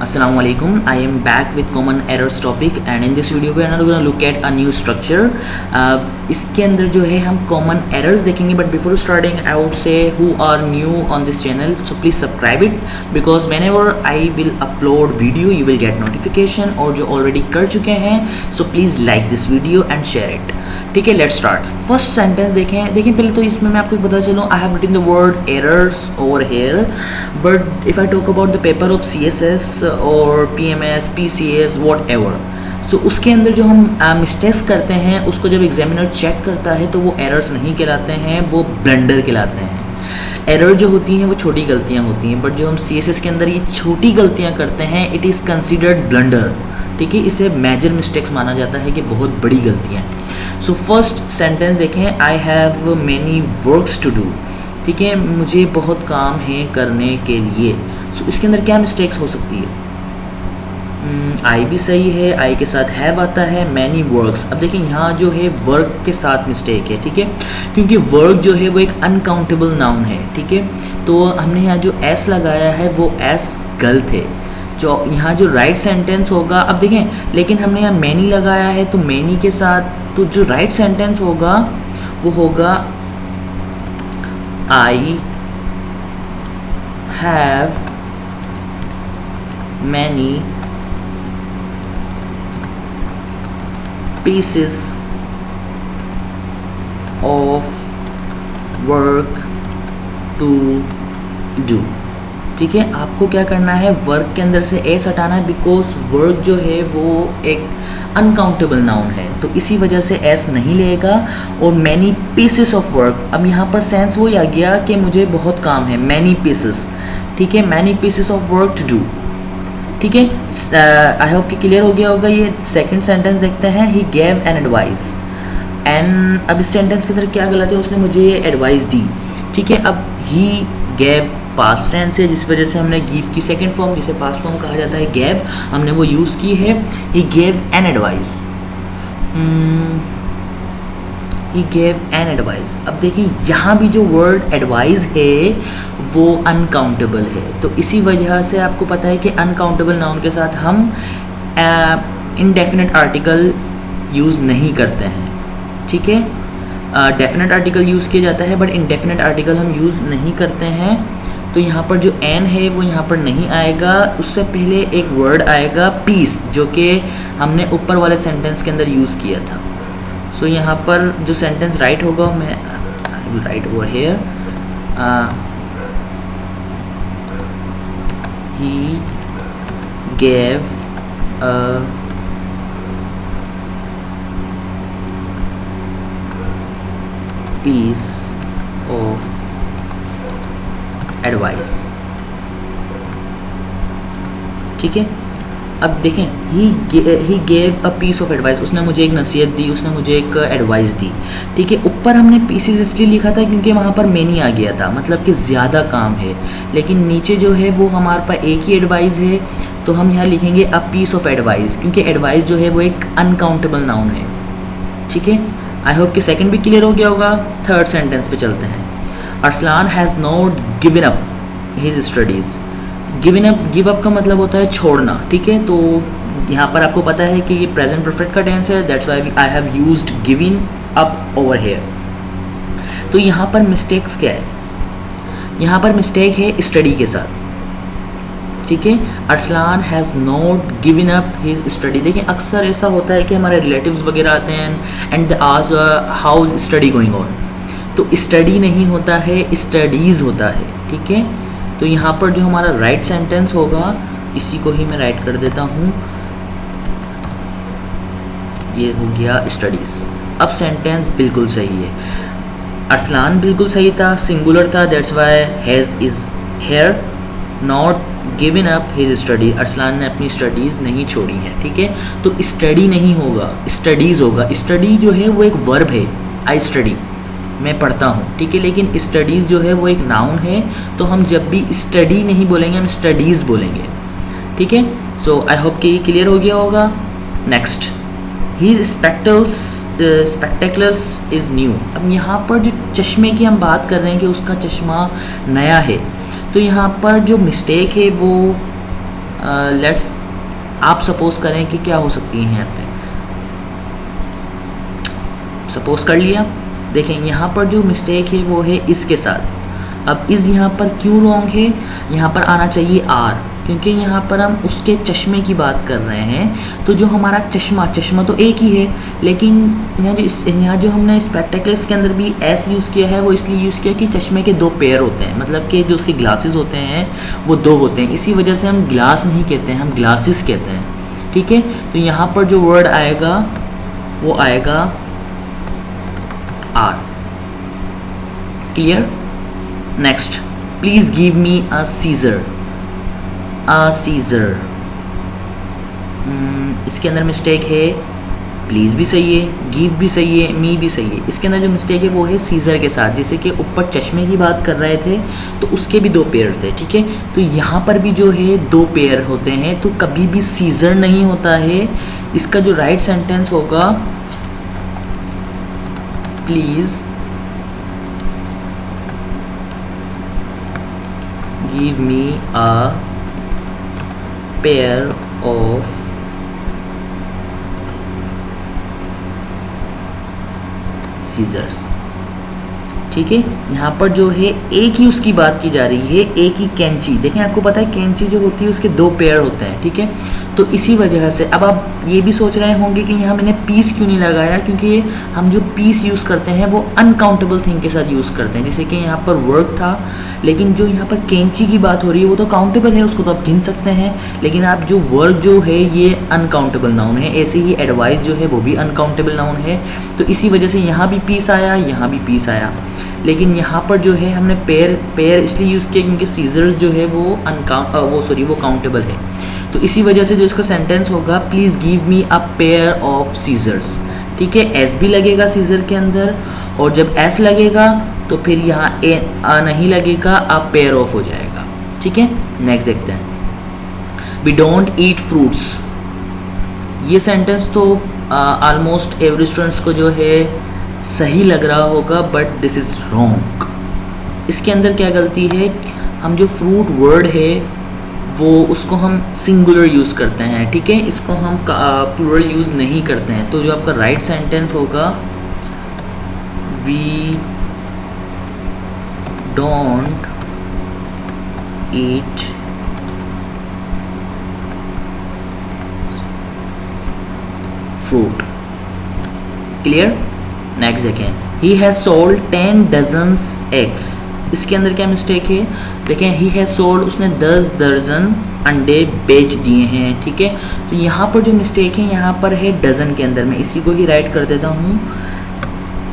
Assalamu alaikum. I am back with common errors topic and in this video we are not going to look at a new structure. इसके अंदर जो है हम common errors देखेंगे, but before starting I would say who are new on this channel, so please subscribe it because whenever I will upload video you will get notification, और जो already कर चुके हैं so please like this video and share it. ठीक है, let's start. First sentence देखें पहले तो इसमें मैं आपको बता चलूँ, I have written the word errors over here, but if I talk about the paper of CSS और PMS, PCS, whatever, so उसके अंदर जो हम मिस्टेक्स करते हैं उसको जब एग्जामिनर चेक करता है तो वो एरर्स नहीं कहलाते हैं, वो ब्लंडर कहलाते हैं. एरर जो होती हैं वो छोटी गलतियाँ होती हैं, बट जो हम CSS के अंदर ये छोटी गलतियाँ करते हैं इट इज़ कंसिडर्ड ब्लंडर. ठीक है, इसे मेजर मिस्टेक्स माना जाता है कि बहुत बड़ी गलतियाँ. सो फर्स्ट सेंटेंस देखें, I have many works to do. ठीक है, मुझे बहुत काम है करने के लिए. सो इसके अंदर क्या मिस्टेक्स हो सकती है? आई भी सही है, आई के साथ हैव आता है, मैनी वर्क्स. अब देखिए यहाँ जो है वर्क के साथ मिस्टेक है. ठीक है, क्योंकि वर्क जो है वो एक अनकाउंटेबल नाउन है. ठीक है, तो हमने यहाँ जो एस लगाया है वो एस गलत है. जो यहाँ जो राइट सेंटेंस होगा, अब देखें लेकिन हमने यहाँ मैनी लगाया है तो मैनी के साथ तो जो राइट सेंटेंस होगा वो होगा आई have many pieces of work to do. ठीक है, आपको क्या करना है, वर्क के अंदर से एस हटाना है बिकॉज वर्क जो है वो एक अनकाउंटेबल नाउन है, तो इसी वजह से एस नहीं लेगा. और मैनी पीसेस ऑफ वर्क, अब यहाँ पर सेंस वही आ गया कि मुझे बहुत काम है, मैनी पीसेस. ठीक है, many pieces of work to do. ठीक है, आई होप कि क्लियर हो गया होगा. ये सेकंड सेंटेंस देखते हैं, he gave an advice. And अब इस सेंटेंस के अंदर क्या गलत है, उसने मुझे ये एडवाइस दी. ठीक है, अब ही गेव पास्ट टेंस है जिस वजह से हमने गिव की सेकंड फॉर्म जिसे पास्ट फॉर्म कहा जाता है गेव, हमने वो यूज़ की है. He gave an advice, he gave an advice. अब देखें यहाँ भी जो वर्ड एडवाइस है वो अनकाउंटेबल है, तो इसी वजह से आपको पता है कि अनकाउंटेबल नाउन के साथ हम इनडेफिनेट आर्टिकल यूज़ नहीं करते हैं. ठीक है, डेफिनेट आर्टिकल यूज़ किया जाता है बट इनडेफिनेट आर्टिकल हम यूज़ नहीं करते हैं. तो यहाँ पर जो एन है वो यहाँ पर नहीं आएगा, उससे पहले एक वर्ड आएगा पीस जो कि हमने ऊपर वाले सेंटेंस के अंदर यूज़ किया था. सो यहाँ पर जो सेंटेंस राइट होगा, मैं I will write over here, he gave a piece of advice. ठीक है, अब देखें he gave a piece of advice, उसने मुझे एक नसीहत दी, उसने मुझे एक एडवाइस दी. ठीक है, ऊपर हमने पीसेस इसलिए लिखा था क्योंकि वहाँ पर मैनी आ गया था, मतलब कि ज़्यादा काम है, लेकिन नीचे जो है वो हमारे पास एक ही एडवाइस है, तो हम यहाँ लिखेंगे अ पीस ऑफ एडवाइस क्योंकि एडवाइस जो है वो एक अनकाउंटेबल नाउन है. ठीक है, आई होप कि सेकंड भी क्लियर हो गया होगा. थर्ड सेंटेंस पे चलते हैं. Arsalan has not given up his studies. Give up का मतलब होता है छोड़ना. ठीक है, तो यहाँ पर आपको पता है कि ये प्रेजेंट परफेक्ट का टेंस है, that's why I have used giving up over here. तो यहाँ पर मिस्टेक्स क्या है, यहाँ पर मिस्टेक है स्टडी के साथ. ठीक है, Arsalan has not given up his study. देखिए अक्सर ऐसा होता है कि हमारे रिलेटिव्स वगैरह आते हैं एंड आज how is study going on, तो स्टडी नहीं होता है, स्टडीज़ होता है. ठीक है, तो यहाँ पर जो हमारा राइट सेंटेंस होगा, इसी को ही मैं राइट कर देता हूँ, ये हो गया स्टडीज़. अब सेंटेंस बिल्कुल सही है, अरसलान बिल्कुल सही था, सिंगुलर था, that's why has is here. Not given up his study, Arsalan ने अपनी स्टडीज़ नहीं छोड़ी हैं. ठीक है, तो स्टडी नहीं होगा, स्टडीज़ होगा. स्टडी जो है वो एक वर्ब है, आई स्टडी, मैं पढ़ता हूँ. ठीक है, लेकिन स्टडीज़ जो है वो एक नाउन है, तो हम जब भी स्टडी नहीं बोलेंगे हम स्टडीज़ बोलेंगे. ठीक है, सो आई होप कि क्लियर हो गया होगा. Next, his spectacles is new. अब यहाँ पर जो चश्मे की हम बात कर रहे हैं कि उसका चश्मा नया है, तो यहाँ पर जो मिस्टेक है वो लेट्स आप सपोज करें कि क्या हो सकती है यहाँ पे, सपोज कर लिया। देखें यहाँ पर जो मिस्टेक है वो है इसके साथ। अब इस यहाँ पर क्यों रॉन्ग है, यहाँ पर आना चाहिए आर, क्योंकि यहाँ पर हम उसके चश्मे की बात कर रहे हैं। तो जो हमारा चश्मा तो एक ही है, लेकिन यहाँ जो हमने स्पेक्टेकल्स के अंदर भी एस यूज़ किया है वो इसलिए यूज़ किया कि चश्मे के दो पेयर होते हैं, मतलब कि जो उसके ग्लासेस होते हैं वो दो होते हैं, इसी वजह से हम ग्लास नहीं कहते हैं, हम ग्लासेस कहते हैं। ठीक है, तो यहाँ पर जो वर्ड आएगा वो आएगा R. Clear? Next, please give me a scissor. Scissor, इसके अंदर मिस्टेक है, प्लीज़ भी सही है, गिव भी सही है, मी भी सही है। इसके अंदर जो मिस्टेक है वो है सीजर के साथ, जैसे कि ऊपर चश्मे की बात कर रहे थे तो उसके भी दो पेयर थे। ठीक है, तो यहाँ पर भी जो है दो पेयर होते हैं, तो कभी भी सीजर नहीं होता है। इसका जो राइट सेंटेंस होगा, please give me a pair of scissors. ठीक है, यहाँ पर जो है एक ही उसकी बात की जा रही है, एक ही कैंची। देखें, आपको पता है कैंची जो होती है उसके दो पेयर होते हैं। ठीक है, तो इसी वजह से अब आप ये भी सोच रहे होंगे कि यहाँ मैंने पीस क्यों नहीं लगाया, क्योंकि हम जो पीस यूज़ करते हैं वो अनकाउंटेबल थिंग के साथ यूज़ करते हैं। जैसे कि यहाँ पर वर्क था, लेकिन जो यहाँ पर कैंची की बात हो रही है वो तो काउंटेबल है, उसको तो आप गिन सकते हैं। लेकिन आप जो वर्क जो है ये अनकाउंटेबल नाउन है, ऐसे ही एडवाइस जो है वो भी अनकाउंटेबल नाउन है। तो इसी वजह से यहाँ भी पीस आया, यहाँ भी पीस आया। लेकिन यहाँ पर जो है हमने पेयर इसलिए यूज़ किया क्योंकि सीजर्स जो है वो वो काउंटेबल है। तो इसी वजह से जो इसका सेंटेंस होगा, please give me a pair of scissors. ठीक है, एस भी लगेगा सीजर के अंदर, और जब एस लगेगा तो फिर यहाँ आ नहीं लगेगा, आप पेयर ऑफ हो जाएगा। ठीक है, नेक्स्ट देखते हैं। We don't eat fruits. ये सेंटेंस तो ऑलमोस्ट एवरी स्टूडेंट्स को जो है सही लग रहा होगा, बट दिस इज़ रॉन्ग। इसके अंदर क्या गलती है, हम जो फ्रूट वर्ड है वो उसको हम सिंगुलर यूज़ करते हैं। ठीक है, इसको हम प्लूरल यूज़ नहीं करते हैं। तो जो आपका राइट सेंटेंस होगा, we don't eat fruit. Clear? Next देखें, he has sold 10 dozens eggs. इसके अंदर क्या मिस्टेक है, देखें, ही हैज़ सोल्ड, उसने 10 दर्जन अंडे बेच दिए हैं। ठीक है, तो यहाँ पर जो मिस्टेक है यहाँ पर है डज़न के अंदर। मैं इसी को ही राइट कर देता हूँ,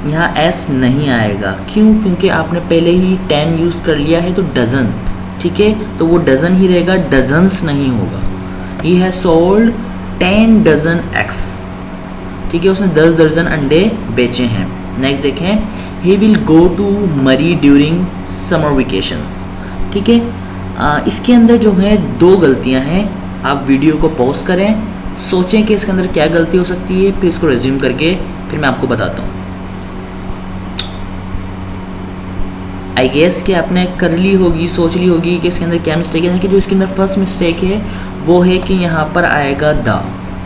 यहाँ एस नहीं आएगा। क्यों? क्योंकि आपने पहले ही 10 यूज़ कर लिया है, तो डज़न। ठीक है, तो वो डज़न ही रहेगा, डजन्स नहीं होगा। He has sold 10 dozen eggs. ठीक है, उसने 10 दर्जन अंडे बेचे हैं। नेक्स्ट देखें, ही विल गो टू मरी ड्यूरिंग समर वेकेशंस। ठीक है, इसके अंदर जो है दो गलतियां हैं। आप वीडियो को पॉज करें, सोचें कि इसके अंदर क्या गलती हो सकती है, फिर इसको रिज्यूम करके फिर मैं आपको बताता हूँ। आई गेस कि आपने कर ली होगी, सोच ली होगी कि इसके अंदर क्या मिस्टेक है। कि जो इसके अंदर फर्स्ट मिस्टेक है वो है कि यहाँ पर आएगा द।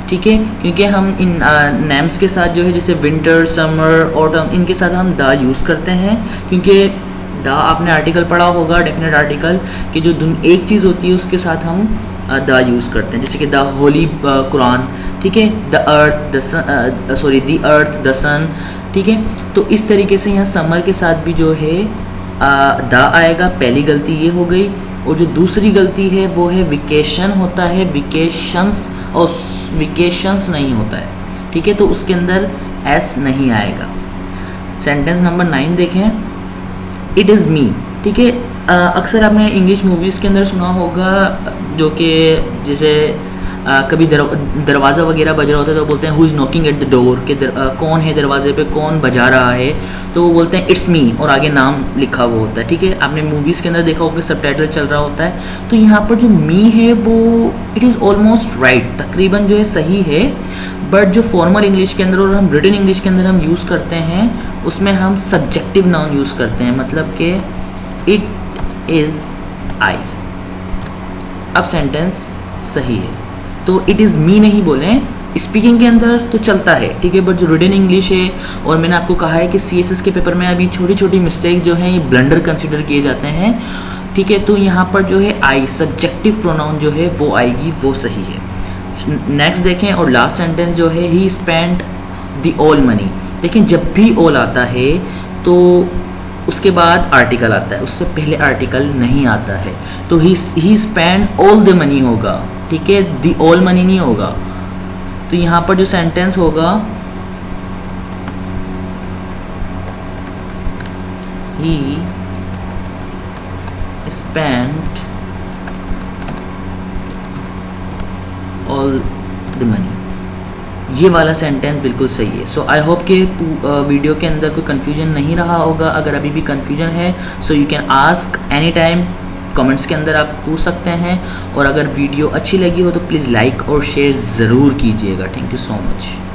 ठीक है, क्योंकि हम इन नेम्स के साथ जो है, जैसे विंटर, समर, ऑटम, इनके साथ हम द यूज़ करते हैं। क्योंकि द आपने आर्टिकल पढ़ा होगा, डेफिनेट आर्टिकल, कि जो एक चीज़ होती है उसके साथ हम द यूज़ करते हैं। जैसे कि द होली कुरान। ठीक है, the earth, the earth, the sun. ठीक है, तो इस तरीके से यहाँ समर के साथ भी जो है द आएगा। पहली गलती ये हो गई। और जो दूसरी गलती है वो है विकेशन होता है, विकेशंस, और विकेशंस नहीं होता है। ठीक है, तो उसके अंदर एस नहीं आएगा। सेंटेंस नंबर 9 देखें, इट इज़ मी। ठीक है, अक्सर आपने इंग्लिश मूवीज़ के अंदर सुना होगा, जो कि जैसे कभी दरवाज़ा वगैरह बज रहा होता है तो बोलते हैं who is knocking at the door, कि कौन है दरवाजे पे, कौन बजा रहा है, तो वो बोलते हैं इट्स मी, और आगे नाम लिखा हुआ होता है। ठीक है, आपने मूवीज़ के अंदर देखा होगा सबटाइटल चल रहा होता है। तो यहाँ पर जो मी है वो इट इज़ ऑलमोस्ट राइट, तकरीबन जो है सही है। बट जो फॉर्मल इंग्लिश के अंदर और हम रिटन इंग्लिश के अंदर हम यूज़ करते हैं, उसमें हम सब्जेक्टिव नाउन यूज़ करते हैं, मतलब कि इट इज़ आई। अब सेंटेंस सही है। तो इट इज़ मी नहीं बोलें, स्पीकिंग के अंदर तो चलता है, ठीक है, बट जो रिटन इंग्लिश है, और मैंने आपको कहा है कि CSS के पेपर में अभी छोटी छोटी मिस्टेक जो है ये ब्लंडर कंसिडर किए जाते हैं, ठीक है। तो यहाँ पर जो है आई सब्जेक्टिव प्रोनाउन जो है वो आएगी, वो सही है। नेक्स्ट देखें, और लास्ट सेंटेंस जो है ही स्पेंड द ऑल मनी। देखें जब भी ऑल आता है तो उसके बाद आर्टिकल आता है, उससे पहले आर्टिकल नहीं आता है, तो ही स्पेंड ऑल द मनी होगा, ठीक है, द ऑल मनी नहीं होगा। तो यहाँ पर जो सेंटेंस होगा ही spent all the money, ये वाला सेंटेंस बिल्कुल सही है। सो आई होप कि वीडियो के अंदर कोई कन्फ्यूजन नहीं रहा होगा। अगर अभी भी कन्फ्यूजन है so you can ask any time, comments के अंदर आप पूछ सकते हैं। और अगर वीडियो अच्छी लगी हो तो प्लीज़ लाइक और शेयर ज़रूर कीजिएगा। Thank you so much.